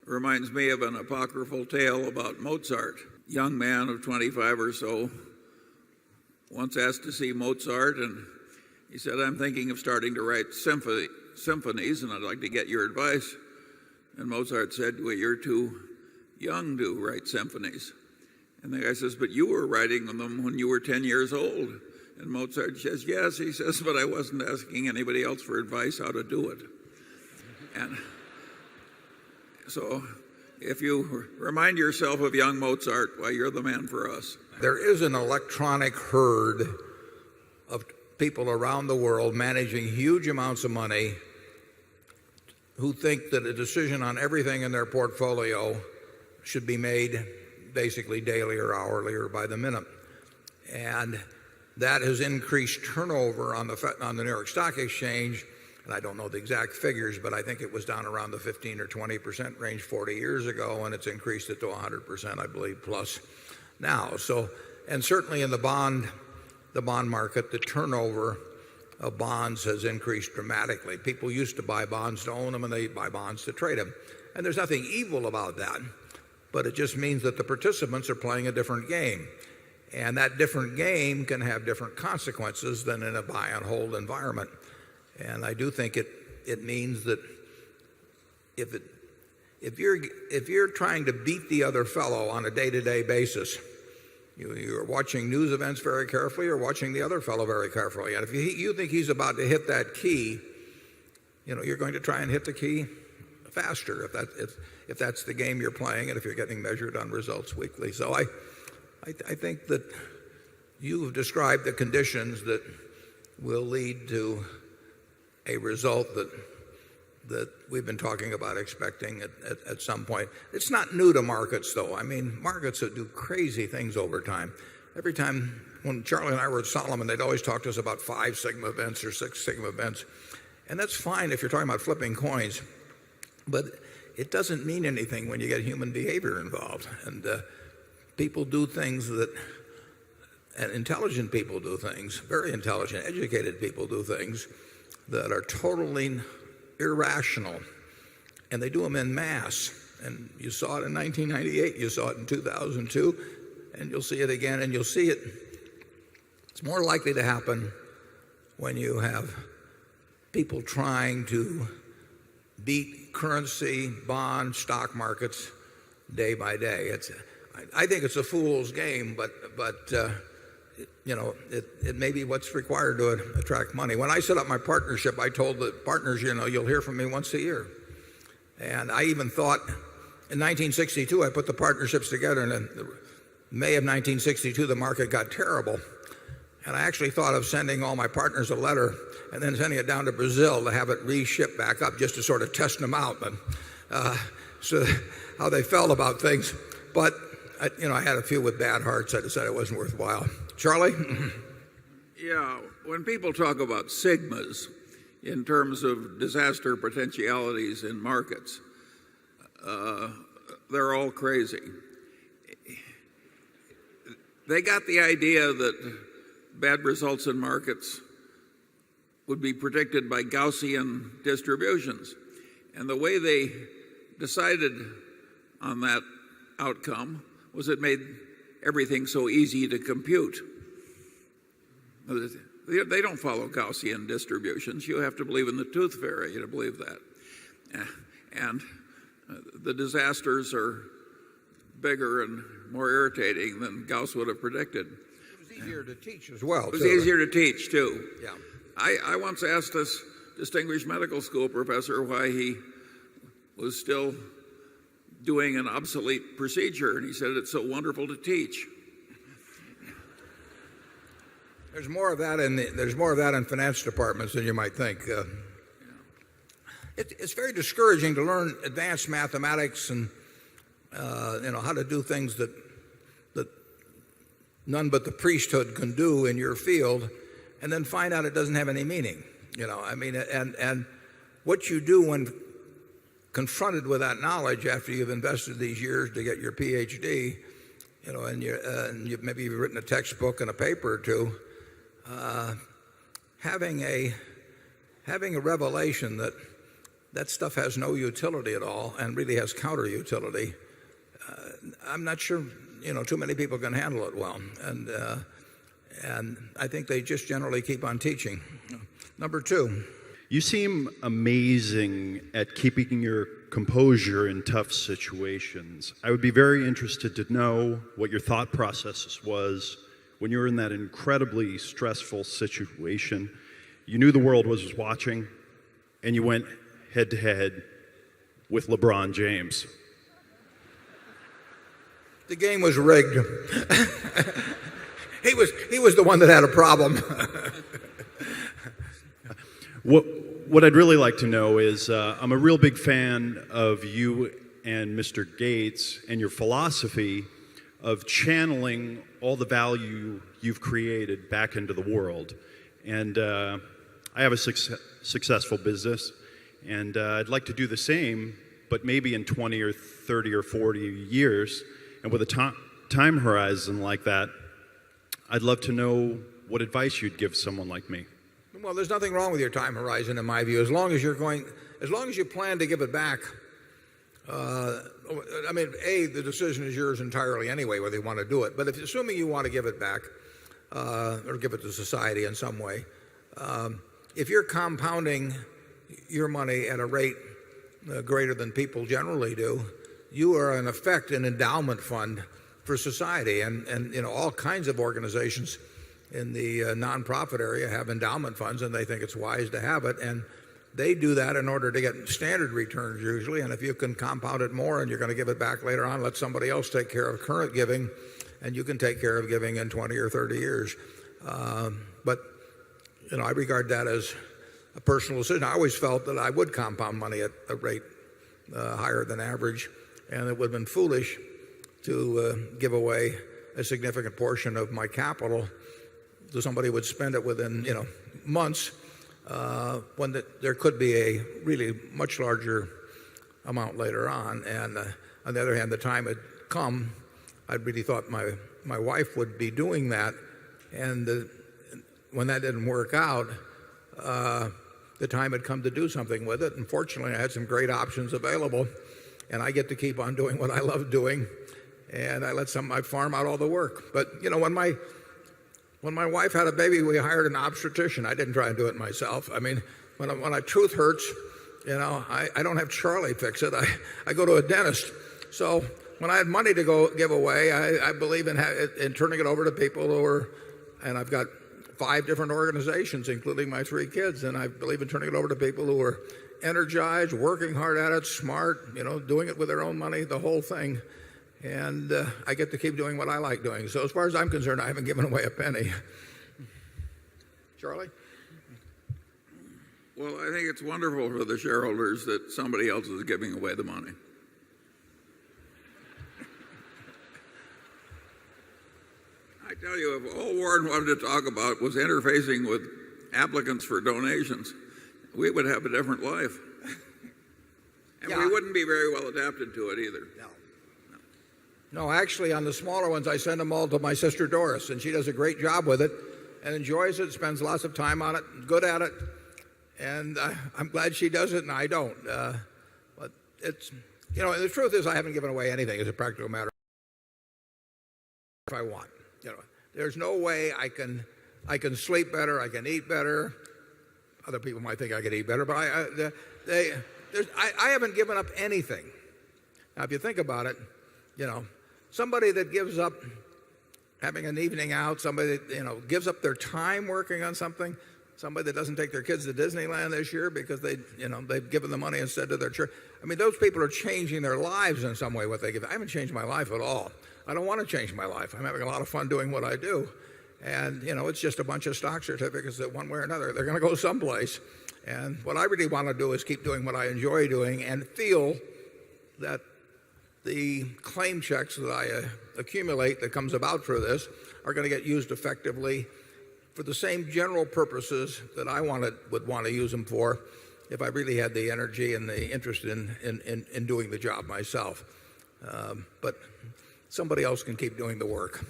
reminds me of an apocryphal tale about Mozart. Young man of 25 or so once asked to see Mozart, and he said, "I'm thinking of starting to write symphonies, and I'd like to get your advice." And Mozart said, "Well, you're too young to write symphonies." And the guy says, "But you were writing them when you were 10 years old." And Mozart says, "Yes," he says, "but I wasn't asking anybody else for advice how to do it." And so if you remind yourself of young Mozart, why, you're the man for us. There is an electronic herd of people around the world managing huge amounts of money who think that a decision on everything in their portfolio should be made basically daily or hourly or by the minute. And that has increased turnover on the New York Stock Exchange. And I don't know the exact figures, but I think it was down around the 15 or 20% range 40 years ago, and it's increased it to 100%, I believe, plus now. So, and certainly in the bond market, the turnover of bonds has increased dramatically. People used to buy bonds to own them, and they buy bonds to trade them. And there's nothing evil about that, but it just means that the participants are playing a different game. And that different game can have different consequences than in a buy and hold environment. And I do think it means that if you're trying to beat the other fellow on a day-to-day basis, you're watching news events very carefully or watching the other fellow very carefully. And if you think he's about to hit that key, you're going to try and hit the key faster if that's the game you're playing and if you're getting measured on results weekly. So I think that you've described the conditions that will lead to a result that we've been talking about expecting at some point. It's not new to markets, though. I mean, markets that do crazy things over time. Every time when Charlie and I were at Solomon, they'd always talk to us about 5 sigma events or 6 sigma events. And that's fine if you're talking about flipping coins. But it doesn't mean anything when you get human behavior involved. And people do things and intelligent people do things, very intelligent, educated people do things that are totally irrational, and they do them en masse. And you saw it in 1998, you saw it in 2002, and you'll see it again, and you'll see it. It's more likely to happen when you have people trying to beat currency, bond, stock markets day by day. I think it's a fool's game, but it may be what's required to attract money. When I set up my partnership, I told the partners, you'll hear from me once a year. And I even thought in 1962, I put the partnerships together, and in May of 1962, the market got terrible. And I actually thought of sending all my partners a letter and then sending it down to Brazil to have it re-shipped back up just to sort of test them out, so how they felt about things. But I had a few with bad hearts. I decided it wasn't worthwhile. Charlie? Yeah, when people talk about sigmas in terms of disaster potentialities in markets, they're all crazy. They got the idea that bad results in markets would be predicted by Gaussian distributions. And the way they decided on that outcome was it made everything so easy to compute. They don't follow Gaussian distributions. You have to believe in the tooth fairy to believe that. And the disasters are bigger and more irritating than Gauss would have predicted. It was easier to teach as well. It was easier to teach, too. Yeah. I once asked this distinguished medical school professor why he was still doing an obsolete procedure, and he said it's so wonderful to teach. There's more of that in finance departments than you might think. It's very discouraging to learn advanced mathematics and how to do things that none but the priesthood can do in your field, and then find out it doesn't have any meaning. And what you do when confronted with that knowledge after you've invested these years to get your PhD, and you've maybe written a textbook and a paper or two, having a revelation that that stuff has no utility at all and really has counter utility. I'm not sure too many people can handle it well, and I think they just generally keep on teaching. Number 2. You seem amazing at keeping your composure in tough situations. I would be very interested to know what your thought process was when you were in that incredibly stressful situation. You knew the world was watching, and you went head to head with LeBron James. The game was rigged. He was the one that had a problem. What I'd really like to know is, I'm a real big fan of you and Mr. Gates and your philosophy of channeling all the value you've created back into the world. And I have a successful business, and I'd like to do the same, but maybe in 20 or 30 or 40 years. And with a time horizon like that, I'd love to know what advice you'd give someone like me. Well, there's nothing wrong with your time horizon, in my view, as long as you plan to give it back. I mean, the decision is yours entirely anyway, whether you want to do it. But assuming you want to give it back, or give it to society in some way, if you're compounding your money at a rate greater than people generally do, you are in effect an endowment fund for society, and all kinds of organizations in the nonprofit area have endowment funds, and they think it's wise to have it, and they do that in order to get standard returns usually. And if you can compound it more and you're going to give it back later on, let somebody else take care of current giving, and you can take care of giving in 20 or 30 years. But I regard that as a personal decision. I always felt that I would compound money at a rate higher than average, and it would have been foolish to give away a significant portion of my capital to somebody who would spend it within months, when there could be a really much larger amount later on. And on the other hand, the time had come. I really thought my wife would be doing that, and when that didn't work out, the time had come to do something with it. And fortunately, I had some great options available, and I get to keep on doing what I love doing, and I let I farm out all the work. But when my wife had a baby, we hired an obstetrician. I didn't try and do it myself. I mean, when a tooth hurts, I don't have Charlie fix it. I go to a dentist. So when I had money to go give away, I believe in turning it over to people and I've got 5 different organizations, including my 3 kids, and I believe in turning it over to people who are energized, working hard at it, smart, doing it with their own money, the whole thing. And I get to keep doing what I like doing. So as far as I'm concerned, I haven't given away a penny. Charlie? Well, I think it's wonderful for the shareholders that somebody else is giving away the money. I tell you, if all Warren wanted to talk about was interfacing with applicants for donations, we would have a different life. And we wouldn't be very well adapted to it either. No, actually, on the smaller ones, I send them all to my sister Doris, and she does a great job with it and enjoys it, spends lots of time on it, good at it, and I'm glad she does it and I don't. But it's, the truth is I haven't given away anything as a practical matter if I want. There's no way I can sleep better, I can eat better. Other people might think I could eat better, but I haven't given up anything. Now, if you think about it, somebody that gives up having an evening out, somebody that gives up their time working on something, somebody that doesn't take their kids to Disneyland this year because they've given the money instead to their church. I mean, those people are changing their lives in some way. What they give, I haven't changed my life at all. I don't want to change my life. I'm having a lot of fun doing what I do, and it's just a bunch of stock certificates that one way or another they're going to go someplace. And what I really want to do is keep doing what I enjoy doing and feel that the claim checks that I accumulate that comes about through this are going to get used effectively for the same general purposes that I would want to use them for if I really had the energy and the interest in doing the job myself. But somebody else can keep doing the work.